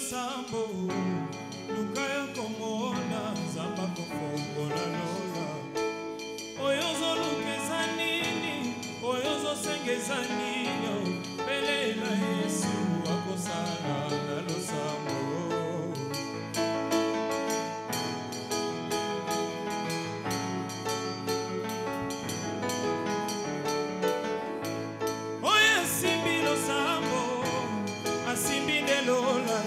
losambo lukaya komona zamba kofongola lola oyozo lukeza nini oyozo sengeza nini belela Yesu akosala na losambo Simbi de lola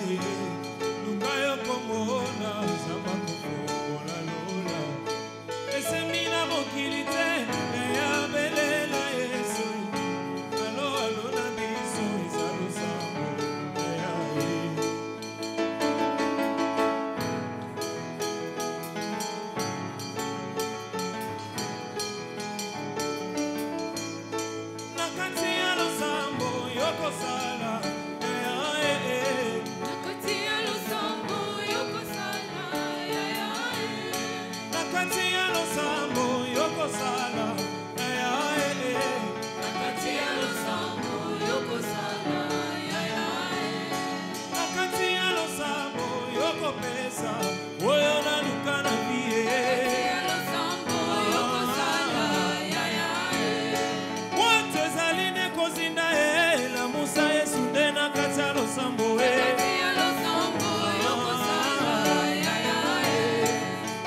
lukayo komona zamba kofongola lola esemina mokilite ya belela Yesu alo alo na biso izalo sambo ya nakati ya losambo yoko sala Sala, nakati ya losambo yoko sala, nakati ya losambo yoko pesa, oyo na luka na vie. Nakati ya losambo yoko sala, watu ezaline kozinda la musa Yesu nde nakati ya losambo nakati ya losambo yoko sala,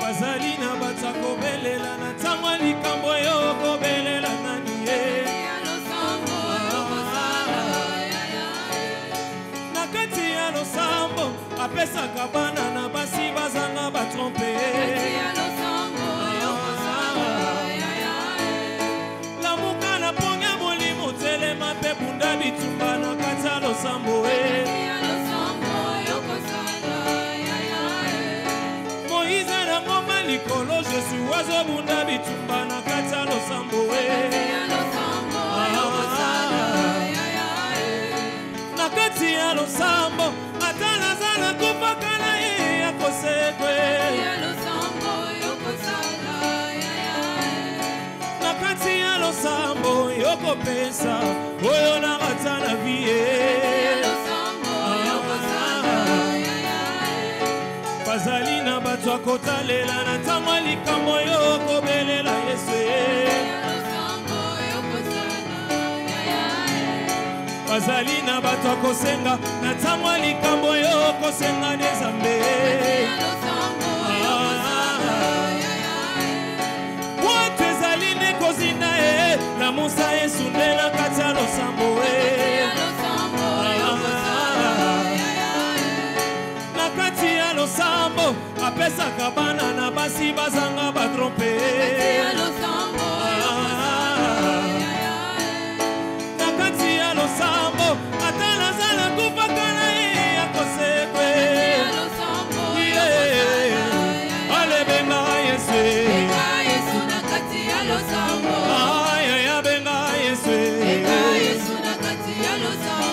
bazalina batako belela na tangwa likambo yoko belela nani nakati ya losambo apesa kabana na basi bazanga batrompe lamuka na ponga molimo telema pe bunda bitumba nakati ya losambo Moïse na ngoma likolo Jesu wazo bunda bitumba na kati ya losambo na kati ya losambo ata nazala kopakala ye akosekwe na kati ya losambo yokopesa oyo na kata na vie bazalina batwa kotalela na tama likambo yoko belela Yesu bazalina batwa kosenga na tama likambo yoko senga nezambe watu ezaline kozina na musa Yesu ndela kati ya losambo nakati ya losambo apesa kabana na basi bazanga batrompe nakati ya losambo ata nazala kupakana ye akosekwe ale benga Yesu aya benga Yesu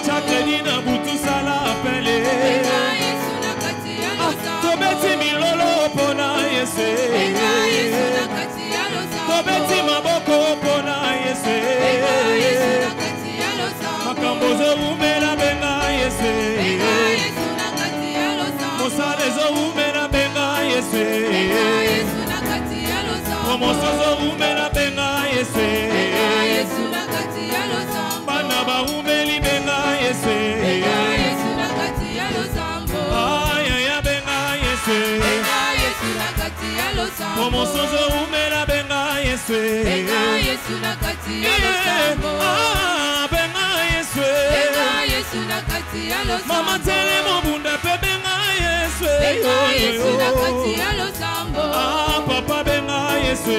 chakelina butu sala apele tobeti milolo pona Yesu tobeti maboko pona Yesu makambozo umela benga Yesu mosalezo umela benga Yesu momosozo umela benga Yesu bana ba umeli benga Yesu momosozo umela benga Yesu benga Yesu nakati ya losambo benga Yesu nakati ya losambo mama tele mobunda pe benga Yesu nakati ya losambo papa benga Yesu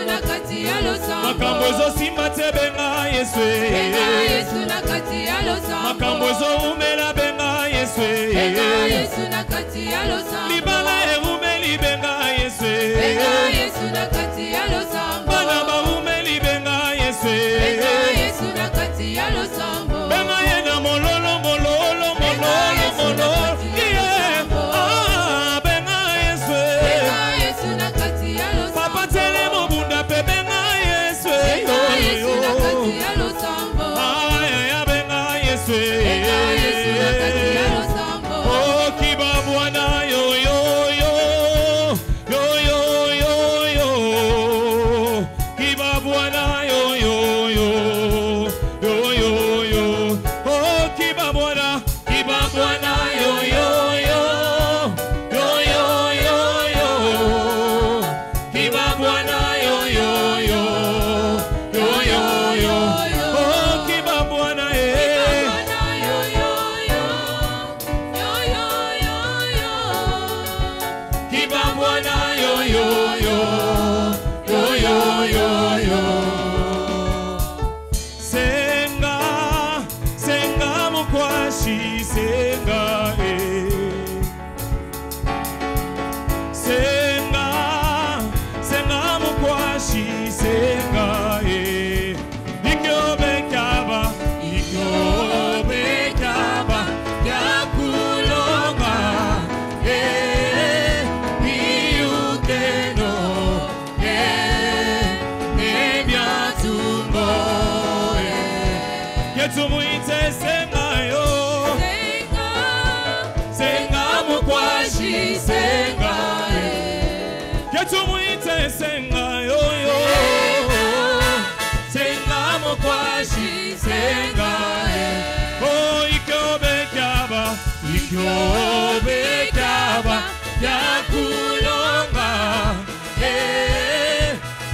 nakati ya losambo makambo zo simba te benga Yesu nakati ya losambo makambo zo umela benga Yesu nakati ya losambo libala umeli benga Yesu nakati ya losambo bana ba umeli benga Yesu nakati ya losambo benga yena mololo mololo mololo mololo benga Yesu nakati ya losambo papa tele mobunda pe benga Yesu nakati ya losambo benga Yesu nakati ya losambo mukwashi senga senga senga mukwashi senga ikyobe kyaba yakulonga biyukeno nebyatumbo yetumuite senga yo senga mukwashi senga yetumuite senga yo senga mukwashi senga oh ikyobe kyaba yakulonga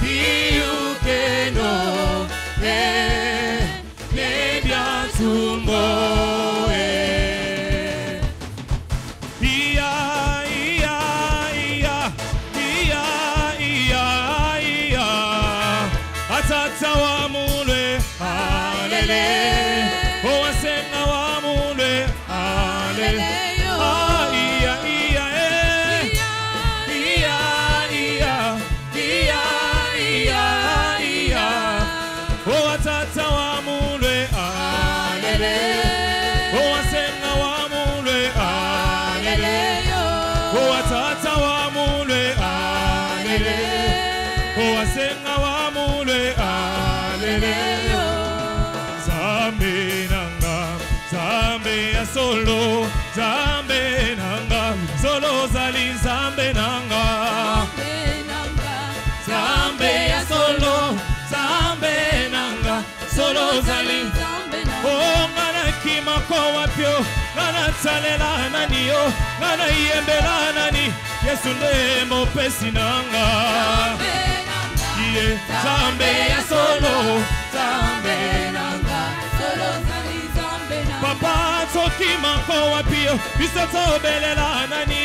biyukeno nebyatumbo atata wa mulwe alele o asenga wa mulwe alele o atata wa mulwe alele o asenga wa mulwe alele o atata wa mulwe alele o asenga wa mulwe alele zambe nanga zambe ya solo zambe nanga solo zali zambe nanga zambe ya solo zambe nanga solo zali oh ngana kima ko wapyo ngana talela nani yo ngana yembela nani Yesu ndemo pesi nanga zambe ya solo zambe nanga solo zali zambe nanga papa toki mako wapio biso tobelela nani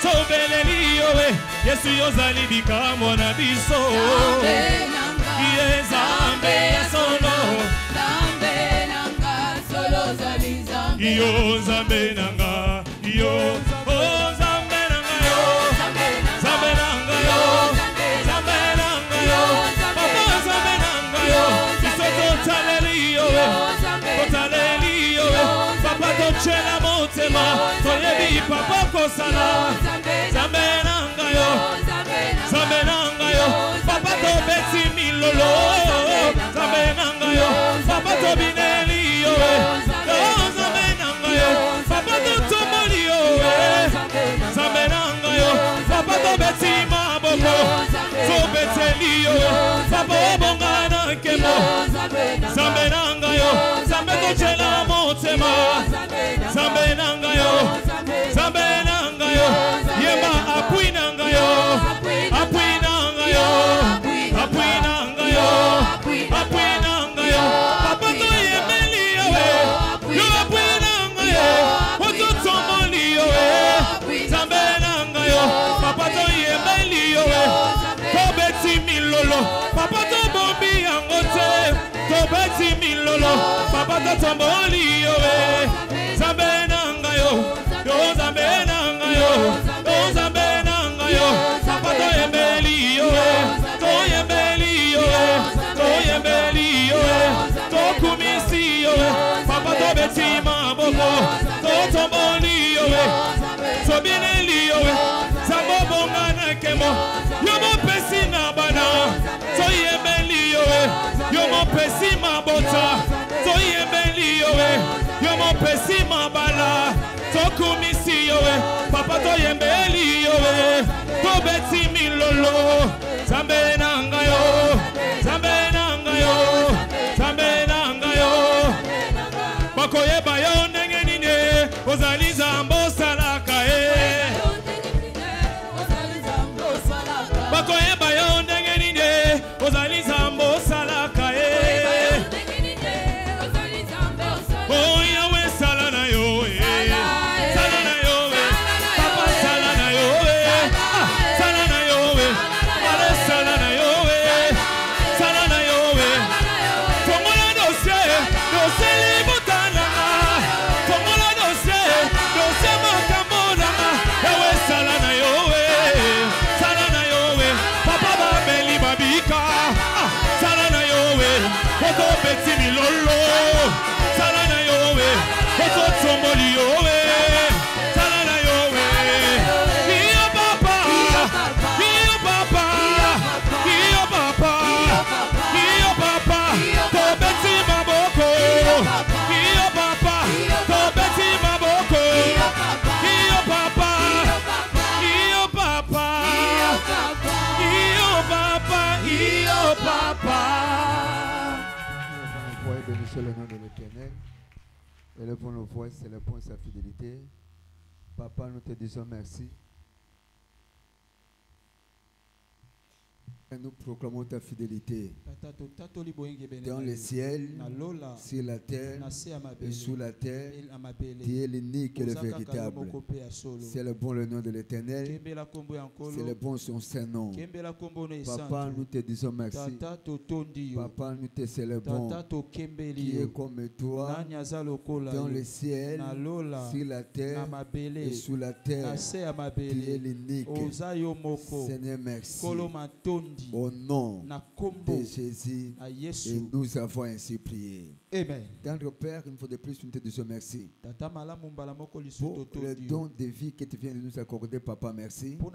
tobeleli yowe Yesu yozali bikamo na biso zambe ya solo zambe nanga solo zali zambe yo zambe nanga yo oh zambe nanga yo zambe nanga yo papa tochela motema toyebi papa kosala zambe nanga yo papa to beti milolo zambe nanga yo papa to bineli yo zambe nanga yo papa to tomoli yo zambe nanga yo papa to beti maboko to beteli yo papa obongana kemo zambe nanga yo zambe tochela motema zambe nanga yo yema apui nanga yo papa to yemeli yo yo apui nanga yo oto tomoli yo zambe nanga yo papa to yemeli yo to beti milolo papa to bombi yango te to beti milolo papa to tomboli yo zambe nanga yo zambe nanga yo zambe nanga yo papa to yemeli yo to kumisi yo papa to beti maboko to tomboli yo to bineli yo zambo bongana kemo yo mo pesi na bana to yemeli yo mo pesi mabota to yemeli yo mo pesi mabala to kumisi yo papa to yemeli yo to beti milolo zambe nanga yo bakoyeba yo ndenge nini ozali zambo salaka bakoyeba yo ndenge nini ozali zambo salaka oh yawe sala na yo papa sala na yo sala na yo sala na yo Congo Bénissons le nom de l'Éternel. Élevons nos voix, célébrons sa fidélité. Papa, nous te disons merci. Et nous proclamons ta fidélité dans les ciels, sur la terre et sous la terre. Tu es l'unique et le véritable. C'est le bon le nom de l'Éternel. C'est le bon son Saint-Nom. Papa, nous te disons merci. Papa, nous te célébrons. Qui est comme toi dans les ciels, sur la terre et sous la terre. Tu es l'unique. Seigneur, merci. Au nom de Jésus, et nous avons ainsi prié. Amen. Tendre Père, une fois de plus, nous te disons merci. Pour le don de vie que tu viens de nous accorder, Papa, merci. Pour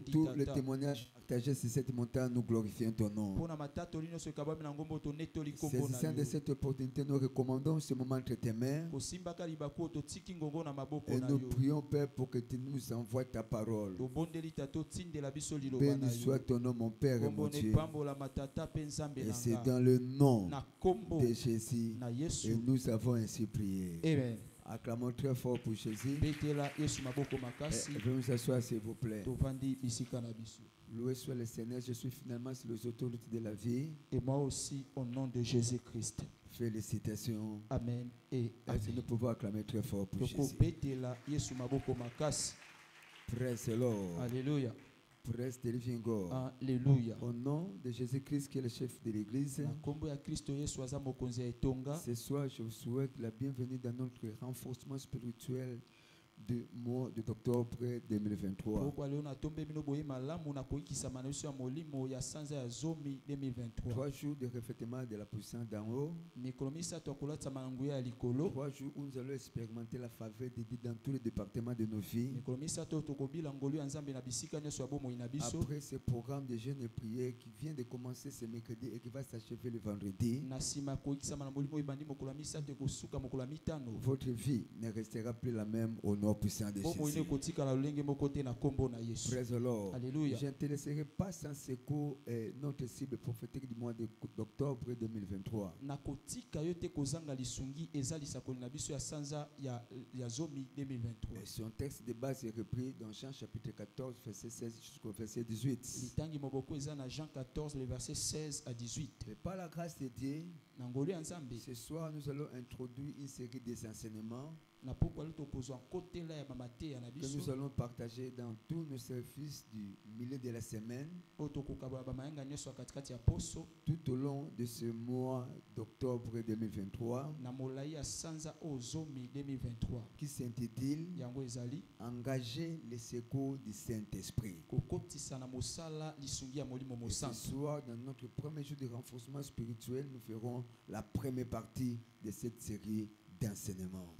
tous les témoignages partagés sur cette montagne, nous glorifions ton nom. Saisissant de cette opportunité, nous recommandons ce moment entre tes mains. Et nous prions, Père, pour que tu nous envoies ta parole. Béni soit ton nom, mon Père et mon Dieu. Et c'est dans le nom de Jésus. Et nous avons ainsi prié. Amen. Acclamons très fort pour Jésus. Veuillez nous asseoir, s'il vous plaît. Loué soit le Seigneur. Je suis finalement sur les autorités de la vie. Et moi aussi, au nom de Jésus-Christ. Félicitations. Amen. Et est-ce que nous pouvons acclamer très fort pour Jésus? Praise the Lord. Alléluia. Praise the living God. Alléluia. Au nom de Jésus-Christ qui est le chef de l'église, ce soir je vous souhaite la bienvenue dans notre renforcement spirituel du mois d'octobre 2023. 3 jours de revêtement de la puissance d'en haut. 3 jours où nous allons expérimenter la faveur de Dieu dans tous les départements de nos vies. Après ce programme de jeûne et prière qui vient de commencer ce mercredi et qui va s'achever le vendredi, votre vie ne restera plus la même au nom puissant de Jésus. Praise the Lord. Alléluia. Je n'intéresserai pas sans secours notre cible prophétique du mois d'octobre 2023. Son texte de base est repris dans Jean chapitre 14, verset 16 jusqu'au verset 18. Jean 14, le verset 16 à 18. Et par la grâce de Dieu, ce soir nous allons introduire une série des enseignements que nous allons partager dans tous nos services du milieu de la semaine, tout au long de ce mois d'octobre 2023, qui s'intitule Engager les secours du Saint-Esprit. Et ce soir, dans notre premier jour de renforcement spirituel, nous ferons la première partie de cette série d'enseignement.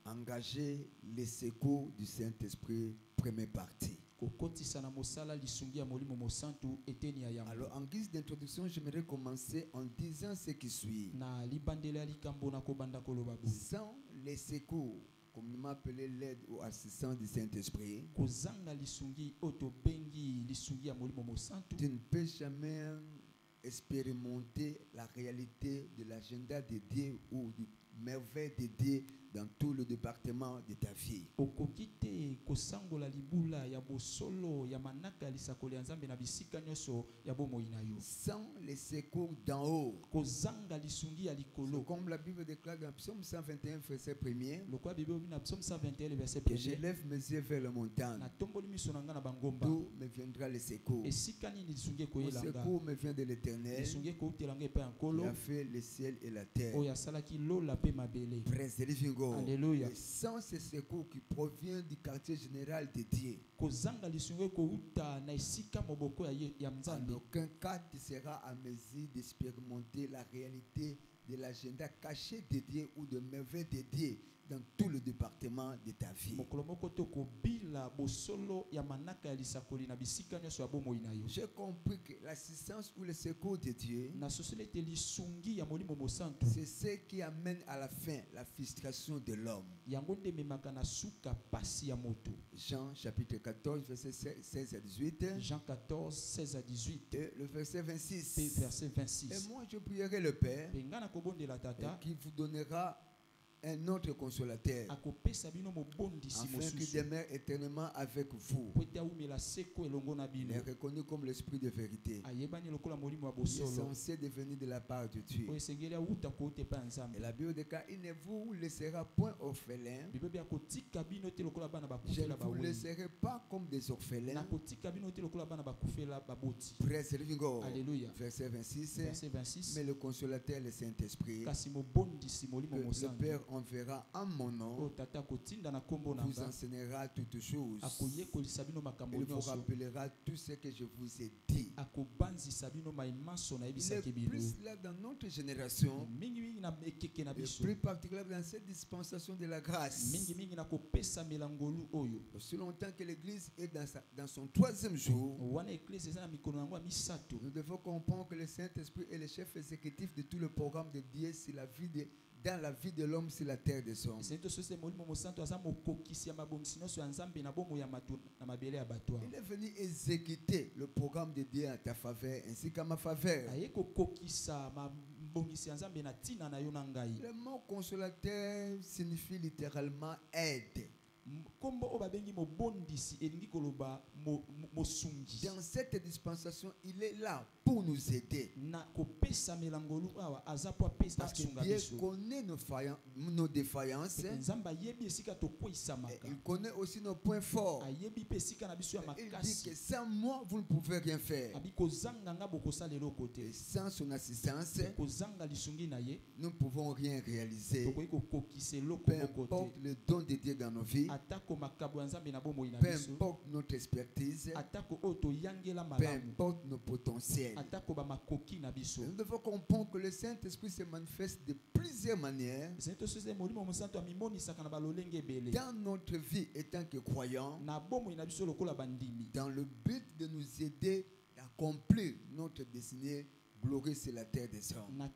Engager les secours du Saint-Esprit, première partie. Alors, en guise d'introduction, j'aimerais commencer en disant ce qui suit. Sans les secours, communément appelé l'aide ou assistance du Saint-Esprit, tu ne peux jamais expérimenter la réalité de l'agenda de Dieu ou du merveille de Dieu dans tout le département de ta vie. Sans les secours d'en haut, comme la Bible déclare dans Psaume 121, verset 1er, que je lève mes yeux vers la montagne, d'où me viendra le secours. Le secours me vient de l'Éternel, qui a fait le ciel et la terre. Praise the living God. Alléluia. Et sans ce secours qui provient du quartier général de Dieu, en aucun cas tu seras à mesure d'expérimenter la réalité de l'agenda caché dédié ou de merveilles dédiées dans tout le département de ta vie. J'ai compris que l'assistance ou le secours de Dieu, c'est ce qui amène à la fin la frustration de l'homme. Jean chapitre 14, verset 16 à 18. Jean 14, 16 à 18. Et le verset 26. Et verset 26. Et moi je prierai le Père qui vous donnera un autre consolateur afin qu'il demeure éternellement avec vous. Il est reconnu comme l'esprit de vérité. Il est censé devenir de la part de Dieu. Et la Bible déclare, il ne vous laissera point orphelins. Je ne vous laisserai pas comme des orphelins. Praise the living God. Alléluia. Verset 26. Mais le consolateur, le Saint-Esprit, le Père enverra en mon nom, vous enseignera toutes choses. Il vous rappellera tout ce que je vous ai dit. Il est plus là dans notre génération, et plus particulièrement dans cette dispensation de la grâce. Aussi longtemps que l'Église est dans son 3e jour, nous devons comprendre que le Saint-Esprit est le chef exécutif de tout le programme de Dieu sur la vie dans la vie de l'homme sur la terre des hommes. Il est venu exécuter le programme de Dieu à ta faveur ainsi qu'à ma faveur. Le mot consolateur signifie littéralement aide. Dans cette dispensation, il est là pour nous aider. Parce que Dieu connaît nos défaillances. Il connaît aussi nos points forts. Il dit que sans moi, vous ne pouvez rien faire. Et sans son assistance, nous ne pouvons rien réaliser. Peu importe le don de Dieu dans nos vies, peu importe notre expertise, peu importe nos potentiels. Nous devons comprendre que le Saint-Esprit se manifeste de plusieurs manières dans notre vie étant que croyants, dans le but de nous aider à accomplir notre destinée. Glorieux c'est la terre des hommes. 1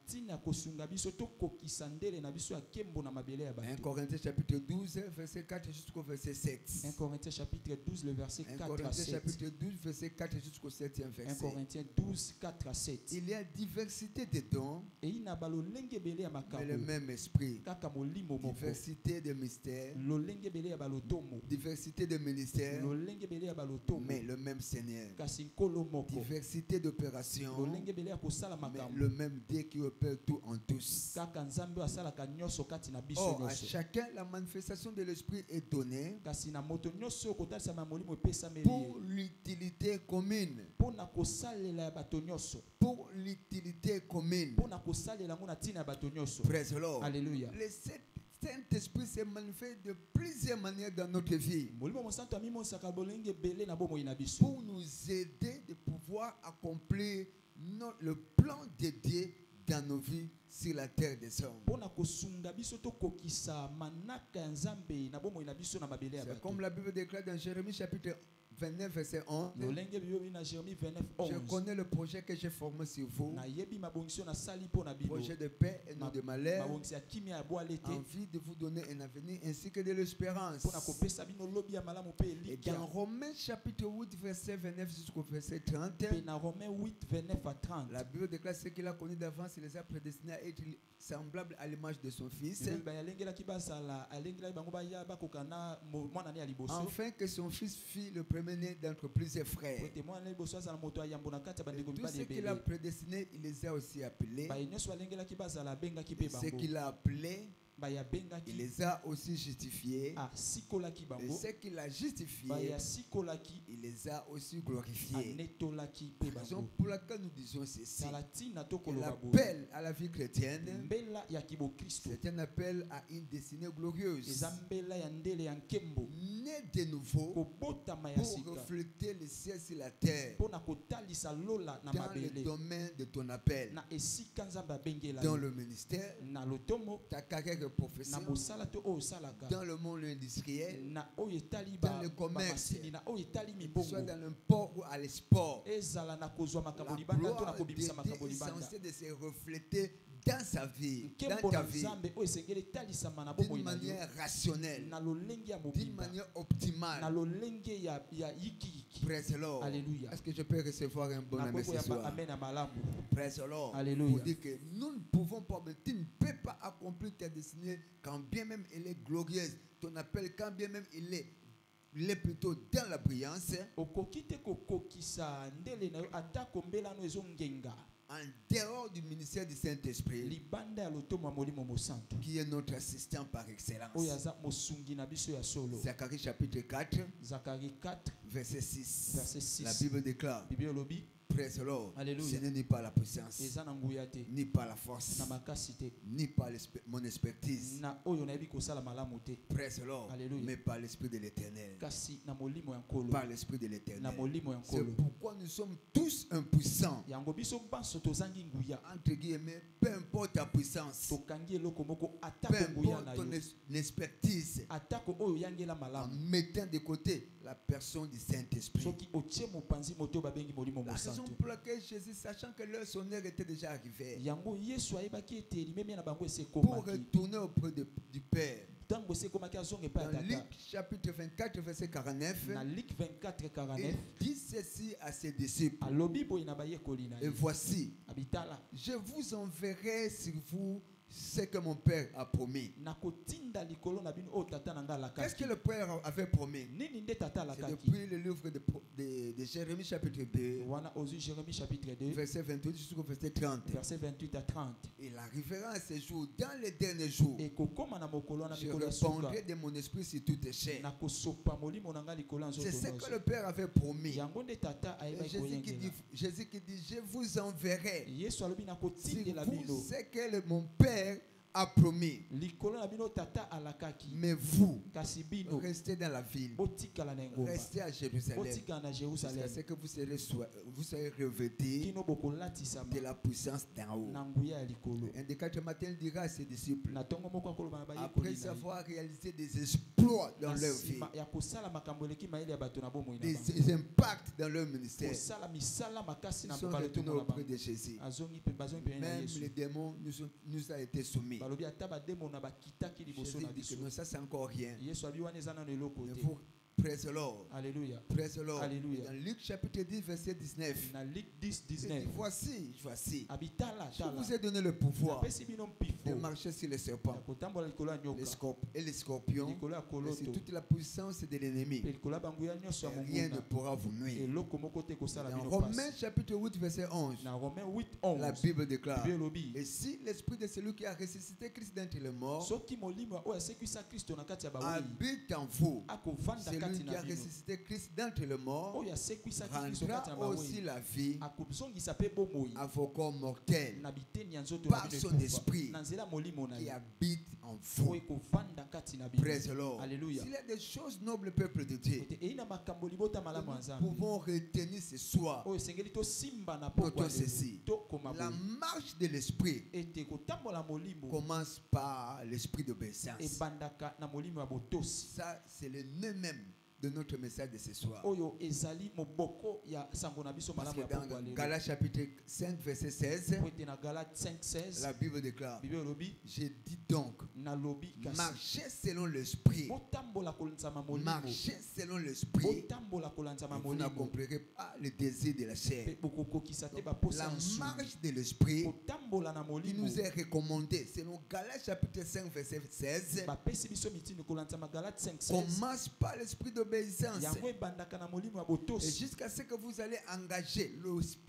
Corinthiens chapitre 12, verset 4 jusqu'au verset 7. 1 Corinthiens chapitre 12, le verset 4 à 7. Chapitre 12, verset 4 jusqu'au 7e verset. 1 Corinthiens 12, 4 à 7. Il y a diversité de dons, mais le même esprit. Diversité de mystères, diversité de ministères, mais le même Seigneur. Diversité d'opérations, mais le même Dieu qui opère tout en tous. Or, à chacun, la manifestation de l'esprit est donnée pour l'utilité commune. Pour l'utilité commune. Praise the Lord. Alléluia. Le Saint-Esprit se manifeste de plusieurs manières dans notre vie pour nous aider de pouvoir accomplir le plan de Dieu dans nos vies sur la terre des hommes. C'est comme la Bible déclare dans Jérémie chapitre 29 verset 11. Je connais le projet que j'ai formé sur vous, projet de paix et non de malheur, envie de vous donner un avenir ainsi que de l'espérance. Et dans Romains chapitre 8 verset 29 jusqu'au verset 30, la Bible déclare ce qu'il a connu d'avance, il les a prédestinés à être semblables à l'image de son fils, afin que son fils fît le premier d'entre plusieurs frères. Et tout ce qu'il a prédestiné, il les a aussi appelés. Et ce qu'il a appelé, Il les a aussi justifiés. Et ce qu'il a justifié, il les a aussi glorifiés. La raison pour laquelle nous disons ceci, que l'appel à la vie chrétienne, c'est un appel à une destinée glorieuse. Né de nouveau pour refléter le ciel sur la terre dans le domaine de ton appel, dans le ministère, ta carrière professionnelle, dans le monde industriel, dans le commerce, soit dans le port ou à l'export. La gloire de Dieu est censée de se refléter dans sa vie, dans ta vie, d'une manière rationnelle, d'une manière optimale. Praise the Lord. Est-ce que je peux recevoir un bon amen ce soir? Praise the Lord. Pour dire que nous ne pouvons pas, mais tu ne peux pas accomplir ta destinée quand bien même elle est glorieuse. Ton appel, quand bien même il est plutôt dans la brillance. En dehors du ministère du Saint-Esprit, qui est notre assistant par excellence. Zacharie chapitre 4, verset 6. La Bible déclare, Praise the Lord. Ce n'est ni par la puissance, ni par la force, ni par mon expertise. Praise the Lord. Mais par l'Esprit de l'Éternel. Par l'Esprit de l'Éternel. C'est pourquoi nous sommes tous impuissants. Entre guillemets, peu importe ta puissance, peu importe ton expertise, en mettant de côté la personne du Saint-Esprit. La raison pour laquelle Jésus, sachant que leur sonneur était déjà arrivé, pour retourner auprès du Père, dans Luc chapitre 24, verset 49, il dit ceci à ses disciples. Et voici, je vous enverrai sur vous ce que mon Père a promis. Qu'est-ce que le Père avait promis? C'est depuis le livre de Jérémie chapitre 2, verset 28 jusqu'au verset 30. Il arrivera à ce jour, dans les derniers jours, je répandrai de mon esprit sur toute chair. C'est ce que le Père avait promis. Jésus qui dit, je vous enverrai sur vous ce que mon Père a promis. Mais vous, restez dans la ville, restez à Jérusalem, c'est que vous serez revêtis de la puissance d'en haut. Un des 4 matins dira à ses disciples, après avoir réalisé des exploits dans leur vie, des impacts dans leur ministère, ils sont retournés auprès de Jésus. Même les démons nous a été soumis. Jésus dit que non, ça c'est encore rien. Mais vous, praise the Lord. Alléluia. Praise the Lord. Alléluia. Dans Luc chapitre 10, verset 19. Voici, je vous ai donné le pouvoir de marcher sur les serpents et les scorpions, et sur toute la puissance de l'ennemi. Rien ne pourra vous nuire. Dans Romains chapitre 8, verset 11, la Bible déclare, et si l'esprit de celui qui a ressuscité Christ d'entre les morts habite en vous, celui qui a ressuscité Christ d'entre les morts rendra aussi la vie à vos corps mortels par son esprit qui habite en vous. Praise the Lord. S'il y a des choses nobles, peuple de Dieu, nous pouvons retenir ce soir, notons ceci: la marche de l'esprit commence par l'esprit d'obéissance. Ça, c'est le nœud même de notre message de ce soir. Parce que dans Galates chapitre 5 verset 16, la Bible déclare, je dis donc, marchez selon l'esprit, marchez selon l'esprit, vous n'accomplirez pas le désir de la chair. Donc, la marche de l'esprit qui nous est recommandé selon Galates chapitre 5 verset 16. Commence par l'esprit d'obéissance. Et jusqu'à ce que vous allez engager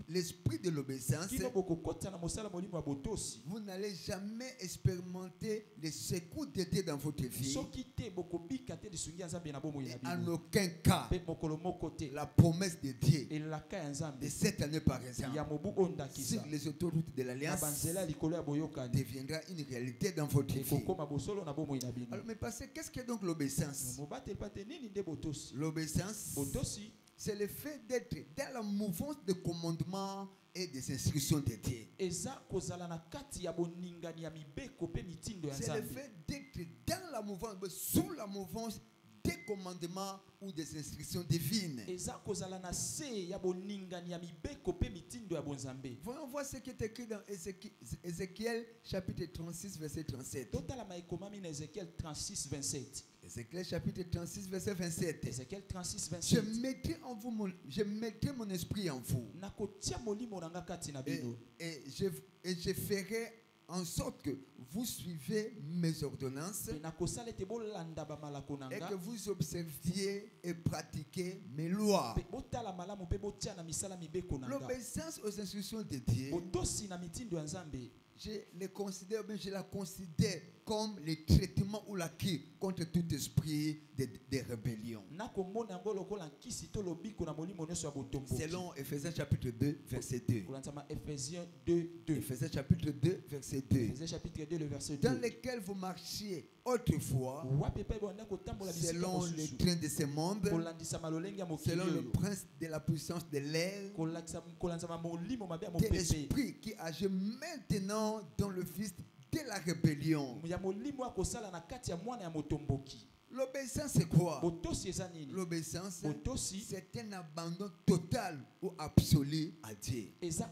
l'esprit de l'obéissance, vous n'allez jamais expérimenter les secours de Dieu dans votre vie. Et en aucun cas, la promesse de Dieu de cette année par exemple sur les autoroutes de l'Alliance deviendra une réalité dans votre vie. Alors, mais parce que qu'est-ce que donc l'obéissance? L'obéissance, c'est le fait d'être dans la mouvance de commandement et des instructions de Dieu. C'est le fait d'être dans la mouvance, sous la mouvance des commandements ou des instructions divines. Voyons voir ce qui est écrit dans Ézéchiel chapitre 36 verset 37. Ézéchiel chapitre 36 verset 27. Je mettrai mon esprit en vous et je ferai en sorte que vous suivez mes ordonnances et que vous observiez et pratiquiez mes lois. L'obéissance aux instructions de Dieu, je la considère comme le traitement ou la cure contre tout esprit de rébellion. Selon Ephésiens chapitre 2 verset 2. Ephésiens chapitre 2 verset 2. Dans lequel vous marchiez autrefois selon le train de ce monde, selon le prince de la puissance de l'air, de l'esprit qui agit maintenant dans le fils de la rébellion. L'obéissance c'est quoi? L'obéissance c'est un abandon total ou absolu à Dieu. C'est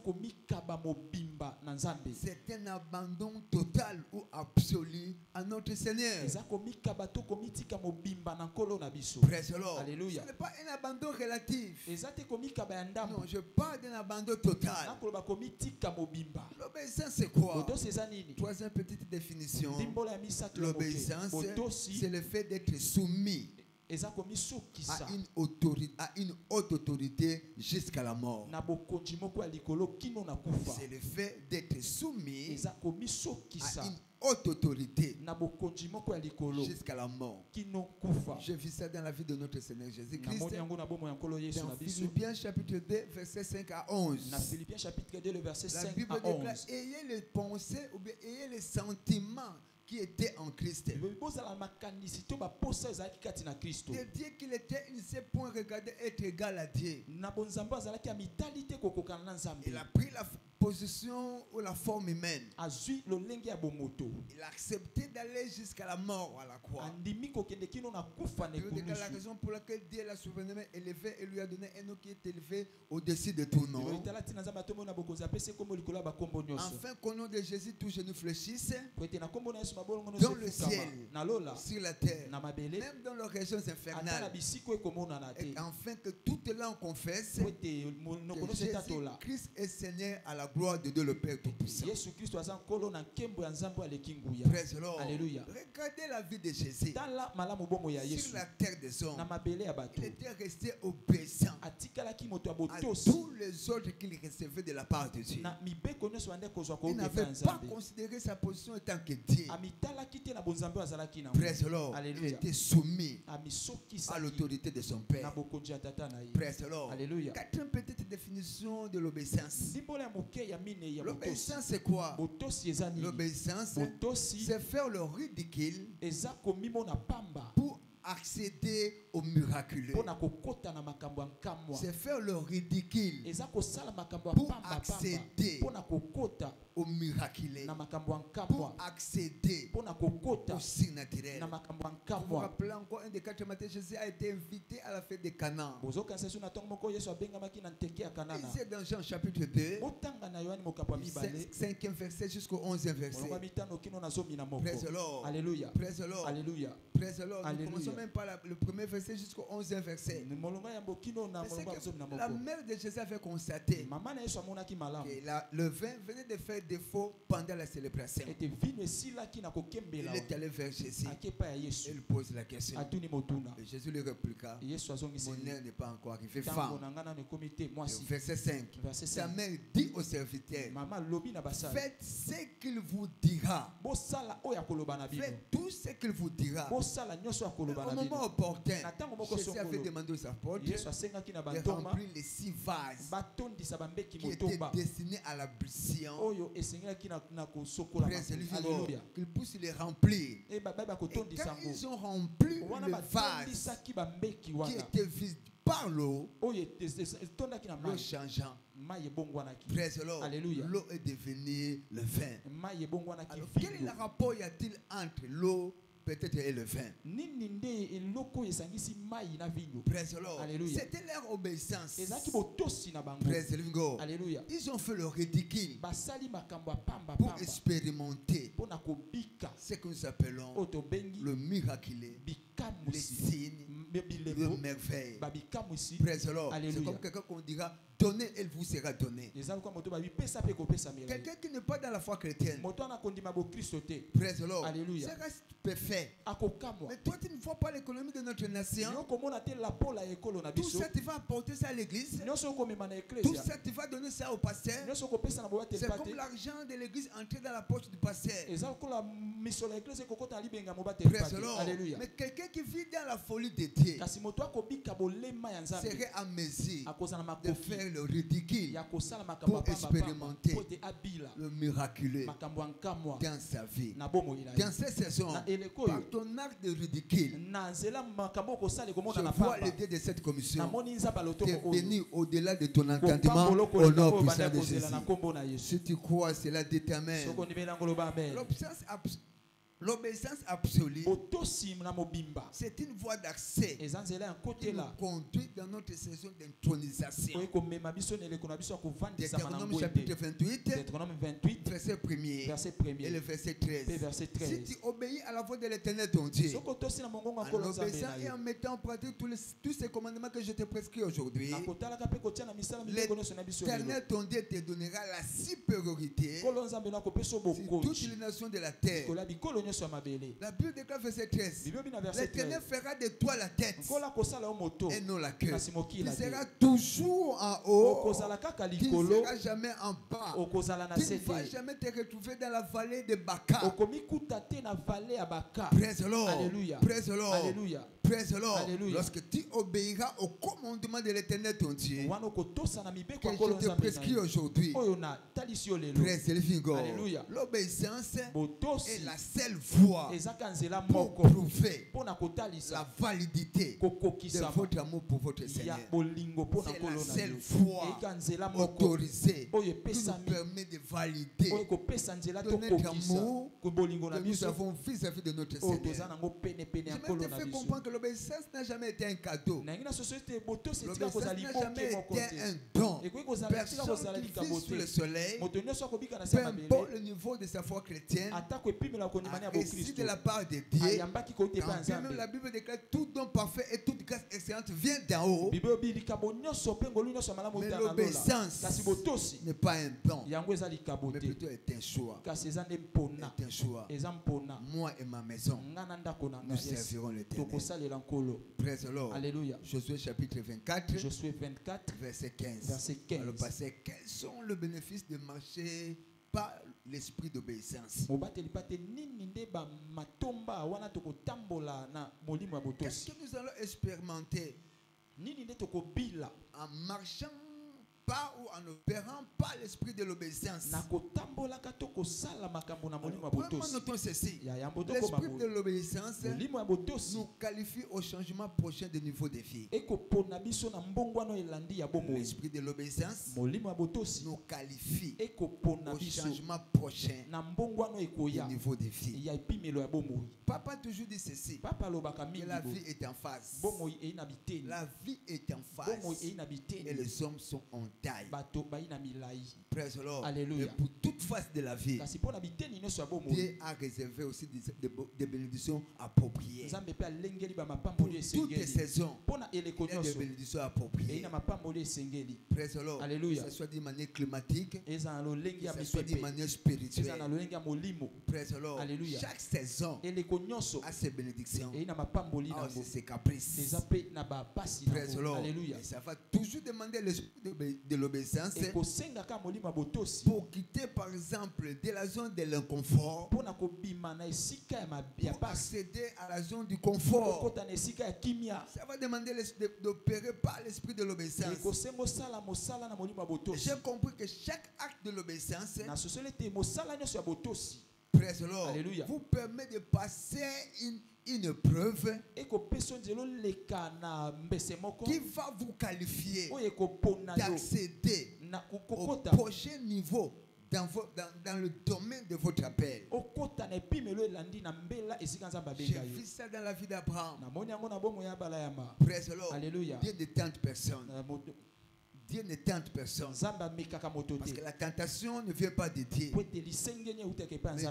un abandon total ou absolu à notre Seigneur. Praise the Lord. Ce n'est pas un abandon relatif. Non, je parle d'un abandon total. L'obéissance c'est quoi? Troisième petite définition. L'obéissance c'est le fait d'être soumis à une haute autorité jusqu'à la mort. C'est le fait d'être soumis à une haute autorité jusqu'à la mort. Je vis ça dans la vie de notre Seigneur Jésus-Christ. Dans Philippiens chapitre 2 verset 5 à 11. La Bible déclare: ayez les pensées ou bien ayez les sentiments qui était en Christ. De dire qu'il était, il ne s'est point regardé être égal à Dieu. Il a pris la position ou la forme humaine. Il a accepté d'aller jusqu'à la mort à la croix. C'est la raison pour laquelle Dieu l'a souverainement élevé et lui a donné un nom qui est élevé au-dessus de tout nom. Afin qu'au nom de Jésus, tous genou fléchissent dans le ciel, sur la terre, même dans les régions infernales. Et afin que toute langue confesse que Jésus-Christ est Seigneur à la gloire de Dieu le Père Tout-Puissant. Praise the Lord. Alléluia. Regardez la vie de Jésus. Sur la terre des hommes, il était resté obéissant à tous les ordres qu'il recevait de la part de Dieu. Il n'avait pas considéré sa position étant que Dieu. Praise the Lord. Il était soumis à l'autorité de son Père. Praise the Lord. Quatrième petite définition de l'obéissance. L'obéissance c'est quoi? L'obéissance c'est faire le ridicule pour accéder au miraculeux. C'est faire le ridicule pour accéder au miraculeux, pour accéder au surnaturel. Vous vous rappelez encore un des 4 matins, Jésus a été invité à la fête de Cana. C'est dans Jean chapitre 2, 5e verset jusqu'au 11e verset. Praise the Lord. Alléluia. Praise the Lord. Alléluia. Praise the Lord. Nous commençons même par le premier verset jusqu'au 11e verset. La mère de Jésus avait constaté que le vin venait de faire défauts pendant la célébration. Il est allé vers Jésus. Il pose la question. Et Jésus lui répliqua, mon heure n'est pas encore arrivée. Femme. Verset 5. Sa mère dit au serviteur, faites ce qu'il vous dira. Faites tout ce qu'il vous dira. Au moment opportun, Jésus avait demandé aux apôtres de remplir les 6 vases qui étaient destinés à l'ablution. Qu'ils puissent les remplir. Et quand ils ont rempli le vase qui était vide par l'eau, l'eau changeant, l'eau est devenue le vin. Alors, quel rapport y a-t-il entre l'eau peut-être et le vin? C'était leur obéissance. Ils ont fait le ridicule pour expérimenter ce que nous appelons le miraculé, les signes, le merveille. C'est comme quelqu'un qu'on dira, donnez, elle vous sera donnée. Quelqu'un qui n'est pas dans la foi chrétienne, ça reste parfait. Mais toi, tu ne vois pas l'économie de notre nation. Tout ça, tu vas apporter ça à l'église. Tout ça, tu vas donner ça au pasteur. C'est comme l'argent de l'église entrer dans la poche du pasteur. Mais quelqu'un qui vit dans la folie de Dieu serait à mesure de faire le ridicule pour expérimenter le miraculeux dans sa vie. Dans cette saison, par ton acte de ridicule, je vois l'idée de cette commission de venir au-delà de ton entendement au nom puissant de Jésus. Si tu crois, cela détermine l'obéissance absolue. C'est une voie d'accès qui nous conduit dans notre saison d'intronisation. Deutéronome chapitre 28, verset 1er et le verset 13. Si tu obéis à la voix de l'Éternel ton Dieu, en obéissant et en mettant en pratique tous ces commandements que je te prescris aujourd'hui, l'Éternel ton Dieu te donnera la supériorité sur toutes les nations de la terre. La Bible déclare verset 13. L'Éternel fera de toi la tête et non la queue. Tu seras toujours en haut. Tu ne seras jamais en bas. Tu ne vas jamais te retrouver dans la vallée de Baka. Praise the Lord. Praise the Lord. Praise the Lord. Lorsque tu obéiras au commandement de l'Éternel ton Dieu que je te prescris aujourd'hui, praise the living God. L'obéissance est la seule voie pour prouver la validité de votre amour pour votre Seigneur. C'est la seule voie autorisée qui nous permet de valider de notre amour que nous avons vis-à-vis de notre Seigneur. Je me fais comprendre que l'obéissance n'a jamais été un cadeau. L'obéissance n'a jamais été un don. Personne qui vit sous le soleil, peu importe le niveau de sa foi chrétienne, a reçu de la part de Dieu. Quand bien même la Bible déclare tout don parfait et toute grâce excellente vient d'en haut. Mais l'obéissance n'est pas un don, mais plutôt est un choix. Est un choix. Moi et ma maison, nous servirons l'Éternel. Praise the Lord. Alléluia. Josué chapitre 24, verset 15. Alors, quels sont les bénéfices de marcher par l'esprit d'obéissance? Qu'est-ce que nous allons expérimenter en marchant pas ou en opérant pas l'esprit de l'obéissance? Notons ceci. L'esprit de l'obéissance nous qualifie au changement prochain de niveau de vie. L'esprit de l'obéissance nous qualifie au changement prochain de niveau de vie. Papa toujours dit ceci, que la vie est en phase. La vie est en phase et les hommes sont en taille. Praise the Lord. Alléluia. Et pour toute face de la vie, Dieu a réservé aussi des bénédictions appropriées. Pour toutes les saisons, il y a des bénédictions appropriées. Praise the Lord. Alléluia. Que ce soit d'une manière climatique, que ce soit d'une manière spirituelle. Praise the Lord. Alléluia. Chaque saison a ses bénédictions, a aussi ses caprices. Praise the Lord. Alléluia. Et ça va toujours demander l'esprit de l'obéissance pour quitter par exemple de la zone de l'inconfort pour accéder à la zone du confort. Ça va demander d'opérer par l'esprit de l'obéissance. J'ai compris que chaque acte de l'obéissance, praise the Lord, Alléluia, vous permet de passer une épreuve qui va vous qualifier d'accéder au prochain niveau dans le domaine de votre appel. J'ai vu ça dans la vie d'Abraham. Praise the Lord. Alléluia. Dieu ne tente personne. Dieu ne tente personne. Parce que la tentation ne vient pas de Dieu. Mais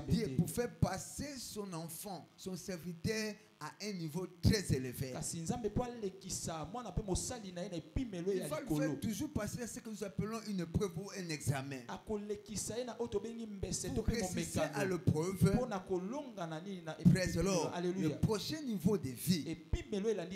Dieu, pour faire passer son enfant, son serviteur, à un niveau très élevé, il va le faire toujours passer à ce que nous appelons une épreuve ou un examen. Pour résister à l'épreuve, praise the Lord, le prochain niveau de vie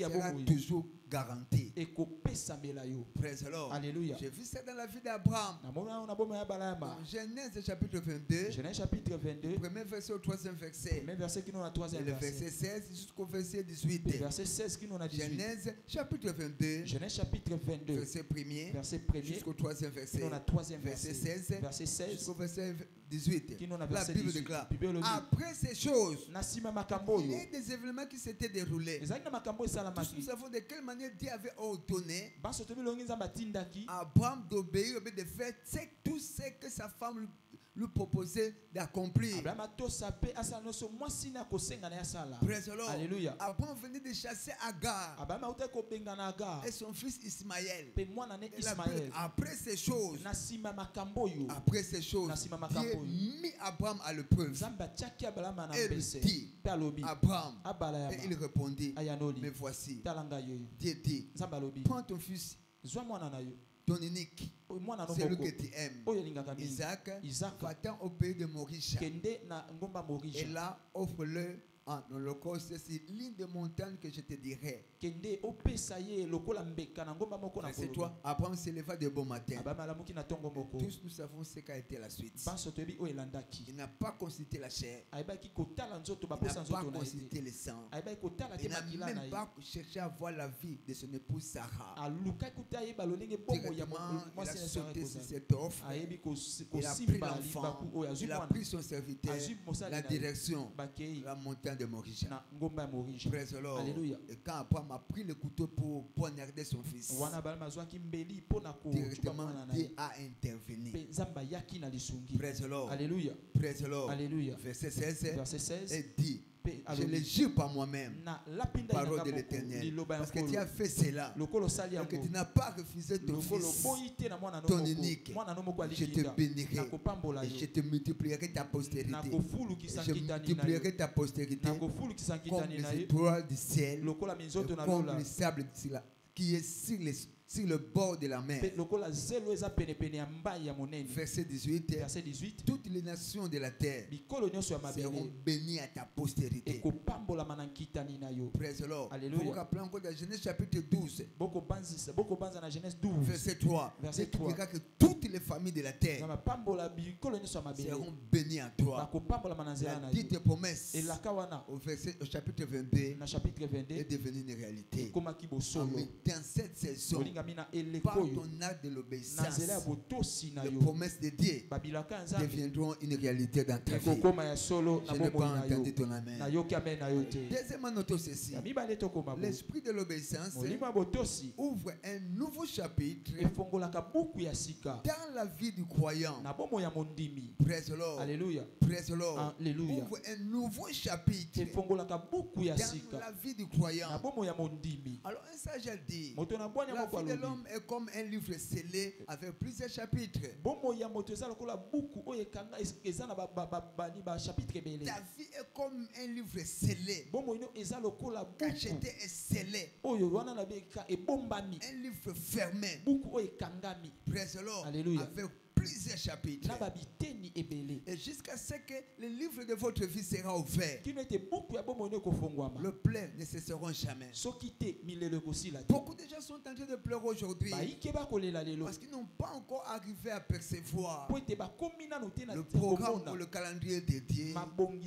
sera toujours garanti. Praise the Lord. Alléluia. J'ai vu ça dans la vie d'Abraham. Dans Genèse chapitre 22, Genèse chapitre 22, premier verset au troisième verset. premier verset qui nous a troisième Et le verset 16 jusqu'au verset 18. Le verset 16 qui nous a 18. Genèse chapitre 22, Genèse chapitre 22, verset 1er jusqu'au troisième verset. qui nous a troisième Verset verset. 16 Verset 16 jusqu'au verset 18. qui nous a La verset Bible 18. déclare, Bible après ces choses, Nasima il makambo y yo. a des événements qui s'étaient déroulés. Ezali na makambo Tous esalamaki. nous savons de quelle manière Dieu avait ordonné Baso tobi longi nzamba tindaki. à Abraham d'obéir, de faire tout ce que sa femme lui proposait d'accomplir. Abraham atosape asala noso mwasi na kosenga na yasala. Praise the Lord. Alléluia. Abraham venait de chasser Agar Abraham auta ko benga na Agar. et son fils Ismaël. Pe mwana ne Et la Bible, Ismaël. après ces choses, Nasima makambo yo. après ces choses, Nasima Dieu makambo yo. mit Abraham à l'épreuve. Zamba tiaki Abraham na Et mbese. il dit, Pe alobi. Abraham, Abala et yama. il répondit, Ayanoli. mais voici, Talanga yo. Dieu dit, Zamba lobi. prends ton fils, Zwa mwana na yo. ton unique, Mwana no celui moko. que tu aimes, Oyo lingaka mingi. Isaac, Isaac. va-t'en au pays de Morisha. Kende na ngomba Et Morisha. là, offre-le en holocauste sur l'île de montagne que je te dirai. Kende opesa ye lokola mbeka na ngomba moko na C'est koloba. toi, Abraham se leva de bon matin. Abraham alamuki na tongo moko. Tous nous savons ce qu'a été la suite. Baso toyebi oyo elandaki. Il n'a pas consulté la chair. Ayebaki kotala nzoto Il n'a baposa pas nzoto na consulté ye. le sang. Ayebaki kotala te Il n'a makila na même ye. pas cherché à voir la vie de son épouse Sarah. Alukaki kuta ayeba lolenge bongo ya Directement, il mwasi a na sauté sur Sarah. cette offre. Ayebi Il a pris kosimba l'enfant. libaku oyo azwi Il a mwana. pris son serviteur. Azwi mosali La na ye. direction. Bakei La montagne de Morisha. na ngomba ya Morisha. Praise the Lord. Alléluia. Et quand Abraham a pris le couteau pour poignarder son fils, Wana balama zwaki mbeli pona ko directement mwana na Dieu ye. a intervenu. Pe nzamba yaki na lisungi. Praise the Lord. Alléluia. Praise the Lord. Alléluia. Verset 16. Verset 16. Et dit, Pe je le alobi. jure par moi-même, Na lapinda parole inaka de moko, l'Éternel, liloba ya parce que tu nkolo. as fait cela, Lokolo sali et que yango. tu n'as pas refusé ton Lokolo fils, boyi te na mwana no ton moko. unique. Mwana no moko Je te alikinga. bénirai Na kopambola et yo. je te multiplierai ta postérité. Na kofulu Et kisa je nkitani na yo. multiplierai ta postérité Na kofulu kisa comme nkitani na les yo. étoiles du ciel, Lokola minzoto et na comme lola. le sable qui est sur le bord de la mer. Pe lokola zelo eza pene pene ya mbai ya monene. Verset 18. Verset 18. Toutes les nations de la terre Bikolo nyonso ya seront mabele. bénies à ta postérité. Ekopambola mana nkitani na yo. Praise the Lord. Alléluia. Vous vous rappelez encore dans Genèse chapitre 12, Boko banza na Genèse 12. verset 3. Verset Dieu 3. dira que toutes les familles de la terre Zama pambola bikolo nyonso ya mabele. seront bénies à toi. Bakopambola mana nzela La na yo. dite promesse Elaka wana au chapitre 22 na chapitre est 22 devenue une réalité. komaki bosolo. Mais dans cette saison, Olingami na par eleko yo. ton acte de Na l'obéissance, nzela ya botosi na les yo. promesses de Dieu Babilaka ya Nzambe. deviendront une réalité dans ta vie. Ekokoma ya solo na Je n'ai bomoi pas na yo. entendu ton amen. Na yoki amen na yo te. Deuxièmement, notons ceci. Ya mibale tokoma bo. L'esprit de l'obéissance Molimo ya botosi ouvre un nouveau chapitre efongolaka buku ya sika dans dans la vie du croyant, praise the Lord, Alléluia. praise the Lord, Alléluia. ouvre un nouveau chapitre dans la vie du croyant. Alors un sage a dit, la vie de l'homme est comme un livre scellé avec plusieurs chapitres. Ta vie est comme un livre scellé, cacheté et scellé, un livre fermé, praise the Lord, Alléluia. avec plusieurs chapitres. Et jusqu'à ce que le livre de votre vie sera ouvert, le plein ne cesseront jamais. Beaucoup de gens sont en train de pleurer aujourd'hui parce qu'ils n'ont pas encore arrivé à percevoir le programme ou le calendrier dédié contenu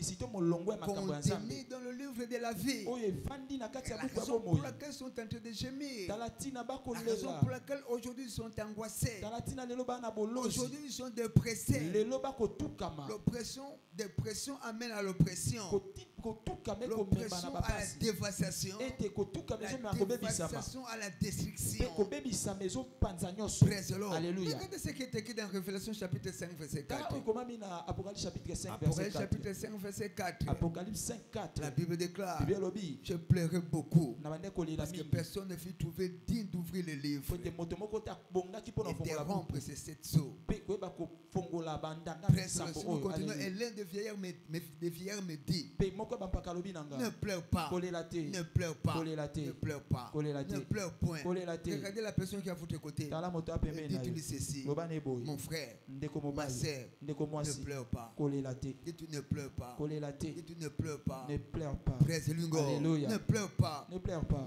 dans le livre de la vie. La raison pour laquelle ils sont en train de gémir, la raison pour laquelle aujourd'hui ils sont angoissés, aujourd'hui ils sont dépressés. L'oppression amène à l'oppression. L'oppression à la dévastation. La dévastation à la destruction. Praise the Lord. Regardez ce qui est écrit dans Révélation chapitre 5 verset 4. Apocalypse chapitre 5 verset 4. La Bible déclare, je pleurais beaucoup parce que personne ne fut trouvé digne d'ouvrir le livre et de rompre ces 7 sceaux. Si nous continuons, et l'un des vieillards me dit, ne pleure pas, ne pleure pas, ne pleure pas, ne pleure point. Regardez la personne qui est à votre côté et dites-lui ceci, mon frère, ma soeur, ne pleure pas. Dites-lui ne pleure pas. Dites-lui ne pleure pas. Praise the Lord. Ne pleure pas. Ne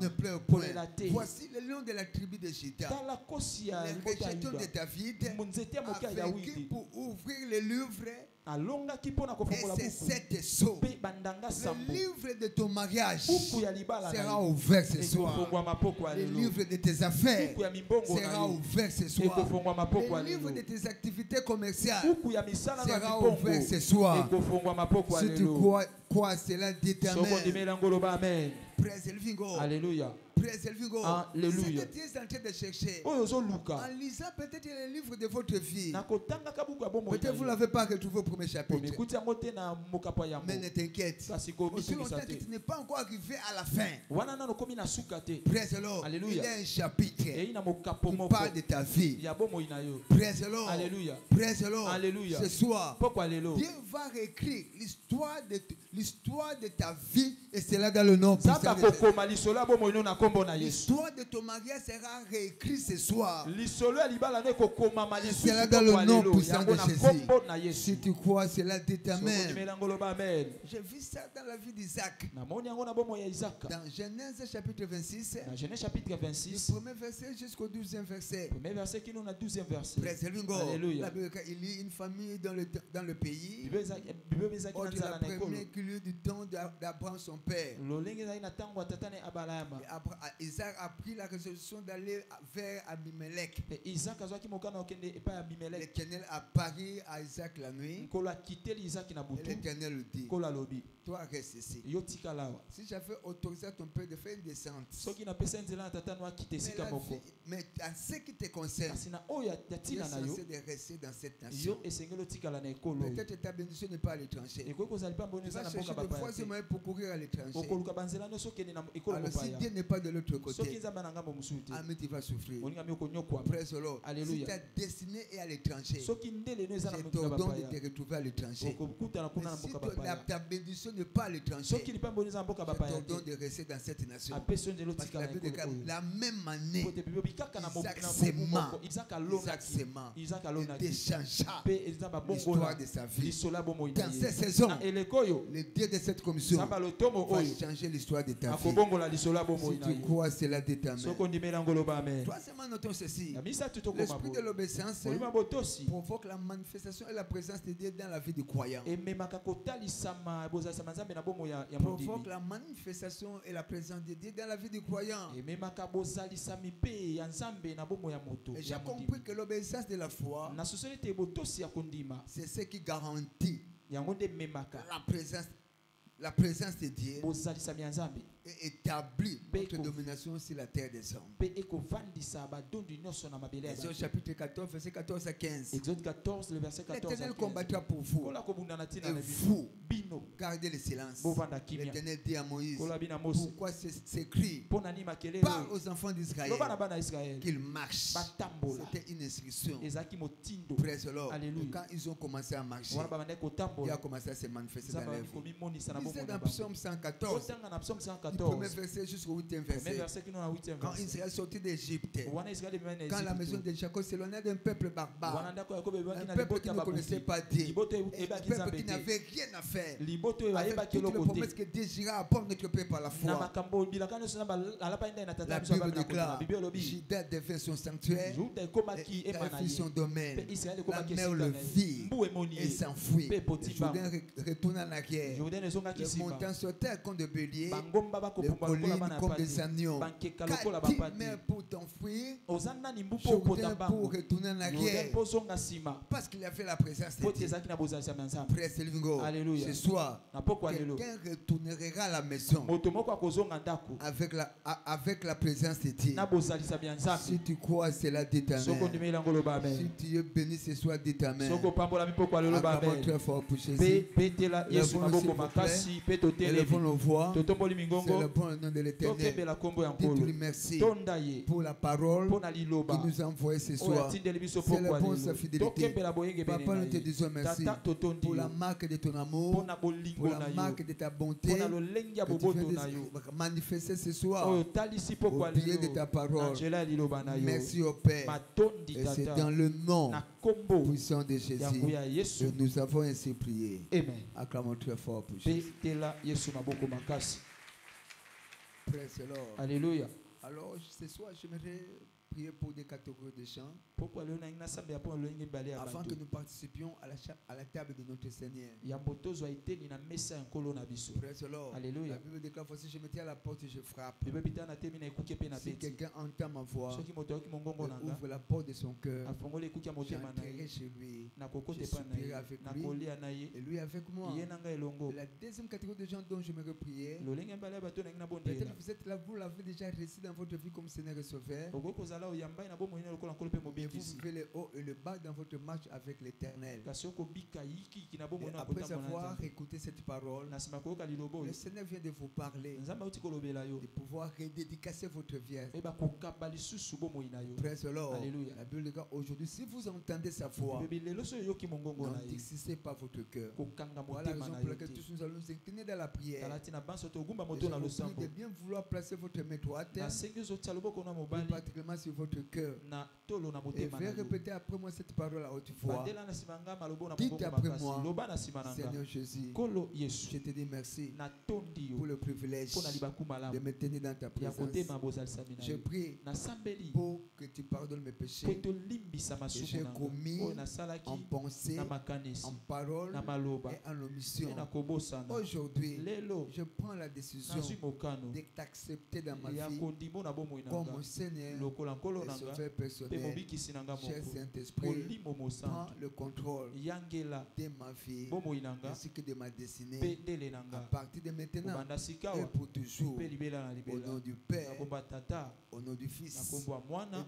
pleure point. Voici le lion de la tribu de Juda, les rejetons de David, a vaincu pour ouvrir le livre et c'est 7 sceaux. Le livre de ton mariage sera ouvert ce soir. Le livre de tes affaires sera ouvert ce soir. Le livre de tes activités commerciales sera ouvert ce soir. Si tu crois cela, dit Amen. Praise the living God. Alléluia. Praise the living God. Alléluia. C'est ce que tu es en train de chercher. En lisant peut-être le livre de votre vie, peut-être vous ne l'avez pas retrouvé au premier chapitre. Mais ne t'inquiète. Aussi longtemps que tu n'es pas encore arrivé à la fin. Praise the Lord. Alléluia. Il y a un chapitre qui parle de ta vie. Praise the Lord. Alléluia. Praise the Lord. Alléluia. Ce soir, Alléluia. Dieu va réécrire l'histoire de ta vie et c'est là dans le nom puissant de Jésus. L'histoire de ton mariage sera réécrite ce soir. C'est là dans le nom puissant de Jésus. Si tu crois, c'est là dit Amen. J'ai vu ça dans la vie d'Isaac. Dans Genèse chapitre 26, du premier verset jusqu'au 12e verset. Praise the Lord. Il y a une famille dans le pays. La première qui lui du temps d'Abraham son père. Isaac a pris la résolution d'aller vers Abimelech. L'Éternel a parlé à Isaac la nuit. Et l'Éternel lui dit, toi reste ici. Si j'avais autorisé ton père de faire une descente, mais à ce qui te concerne, tu es censé de rester dans cette nation. Peut-être ta bénédiction n'est pas à l'étranger. Tu vas chercher de fois moyens pour courir à l'étranger. Alors si Dieu n'est pas de l'autre côté, Amen, tu vas souffrir. Praise the Lord. Si ta destinée est à l'étranger, je t'ordonne de te retrouver à l'étranger. Si ta bénédiction n'est pas à l'étranger, je t'ordonne de rester dans cette nation. Parce que la Bible déclare la même année, Isaac s'aima, il déchangea l'histoire de sa vie. Dans cette saison, le Dieu de cette commission va changer l'histoire de ta vie. Si tu crois, cela dit Amen. Troisièmement, notons ceci. L'esprit de l'obéissance provoque la manifestation et la présence de Dieu dans la vie du croyant. Provoque la manifestation et la présence de Dieu dans la vie du croyant. Et j'ai compris que l'obéissance de la foi, c'est ce qui garantit la présence de Dieu et établit notre domination sur la terre des hommes. Exode chapitre 14, verset 14 à 15. Exode 14, le verset 14 à 15. L'Éternel combattra pour vous. Et vous, gardez le silence. L'Éternel dit à Moïse, pourquoi s'écrit, parle aux enfants d'Israël qu'ils marchent. C'était une instruction. Praise the Lord. Quand ils ont commencé à marcher, il a commencé à se manifester dans leur vie. C'est dans Psaume 114, du premier verset jusqu'au 8e verset. Quand Israël sortit d'Égypte, quand la maison de Jacob s'éloignait d'un peuple barbare, un peuple qui ne connaissait pas Dieu, un peuple qui n'avait rien à faire, avec toutes les promesses que Dieu dira à notre peuple par la foi. La Bible déclare, Juda devint son sanctuaire, et fit son domaine. La mer le vit et s'enfuit. Jourdain retourne en arrière. Les montagnes sautèrent comme des béliers, les collines comme des agneaux. Qu'a-t-il mer pour t'enfuir, Jourdain pour retourner en arrière, parce qu'il a fait la présence de Dieu. Ce soir, quelqu'un retournera à la maison avec la présence de Dieu. Si tu crois, cela dit ta main. Si tu es béni ce soir, dis ta main. Acclamons très fort pour Jésus. Élevons nos voix. C'est le bon nom de l'Éternel. Dites-lui merci pour la parole qu'il nous a envoyée ce soir. C'est le bon sa fidélité. Papa, nous te disons merci pour la marque de ton amour, pour la marque de ta bonté que tu viens de manifester ce soir au pied de ta parole. Merci au Père. Et c'est dans le nom puissant de Jésus que nous avons ainsi prié. Amen. Acclamons très fort pour Jésus. Praise the Lord. Alléluia. Alors, ce soir, j'aimerais prier pour des catégories de chants afin que nous participions à la table de notre Seigneur. Praise the Lord. Alléluia. La Bible déclare, voici, je me tiens à la porte et je frappe. Si quelqu'un entend ma voix, ouvre la porte de son cœur, j'entrerai chez lui, je soupirerai avec lui, et lui avec moi. La deuxième catégorie de gens dont j'aimerais prier, peut-être vous êtes là, vous l'avez déjà reçu dans votre vie comme Seigneur et Sauveur. Et vous vivez le haut et le bas dans votre marche avec l'Éternel. Après avoir écouté cette parole, le Seigneur vient de vous parler, de pouvoir redédicacer votre vie. Praise the Lord. Alléluia. La Bible dit aujourd'hui, si vous entendez sa voix, n'endurcissez pas votre cœur. Voilà la raison pour laquelle tous nous allons nous incliner dans la prière. Et je vous prie de bien vouloir placer votre main droite, particulièrement sur votre cœur. Et veuillez répéter après moi cette parole à haute voix. Dites après moi, Seigneur Jésus, je te dis merci pour le privilège de me tenir dans ta présence. Je prie pour que tu pardonnes mes péchés que j'ai commis en pensée, en parole et en omission. Aujourd'hui, je prends la décision de t'accepter dans ma vie comme mon Seigneur et Sauveur personnel. Cher Saint-Esprit, prends le contrôle de ma vie ainsi que de ma destinée à partir de maintenant et pour toujours. Au nom du Père, au nom du Fils et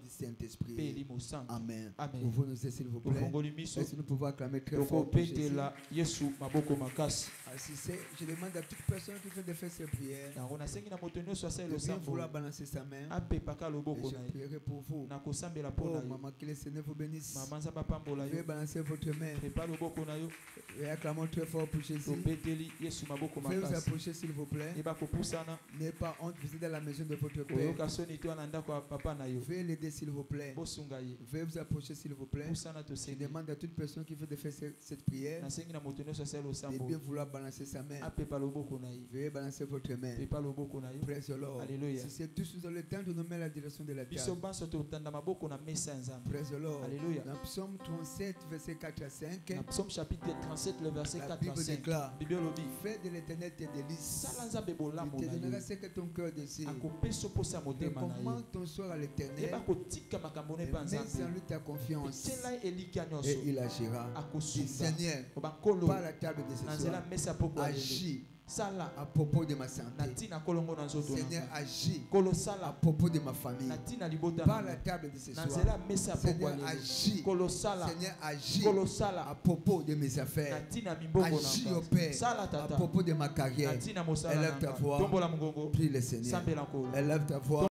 du Saint-Esprit. Amen. Ouvrons-nous s'il vous plaît. Est-ce que nous pouvons acclamer très fort pour Jésus? Je demande à toute personne qui fait de faire ces prières de bien vouloir balancer sa main. Et je prierai pour vous. Oh, maman, que le Seigneur vous bénisse. Veuillez balancer votre main. Et acclamons très fort pour Jésus. Veuillez vous approcher s'il vous plaît. N'ayez pas honte, vous êtes dans la maison de votre Père. Veuillez l'aider s'il vous plaît. Veuillez vous approcher s'il vous plaît. Je demande à toute personne qui veut de faire cette prière de bien vouloir balancer sa main. Veuillez balancer votre main. Praise the Lord. Si c'est tous nous avons le temps de nous mettre la direction de la table. Praise the Lord. Alléluia. Dans Psaume 37, verset 4 à 5, Psaume chapitre 37, le verset 4 la à Bible 5. déclare, Bible fais de l'Éternel tes délices. Il te donnera ce que ton cœur désire. Recommande ton sort à l'Éternel et mets en lui ta confiance et il agira. Dis, Seigneur, par la table de ce soir, agis à propos de ma santé. Seigneur, agis à propos de ma famille. Par la table de ce soir. Seigneur, agis. Seigneur, agis à propos de mes affaires. Agis au Père à propos de ma carrière. Élève ta voix. Prie le Seigneur. Élève ta voix.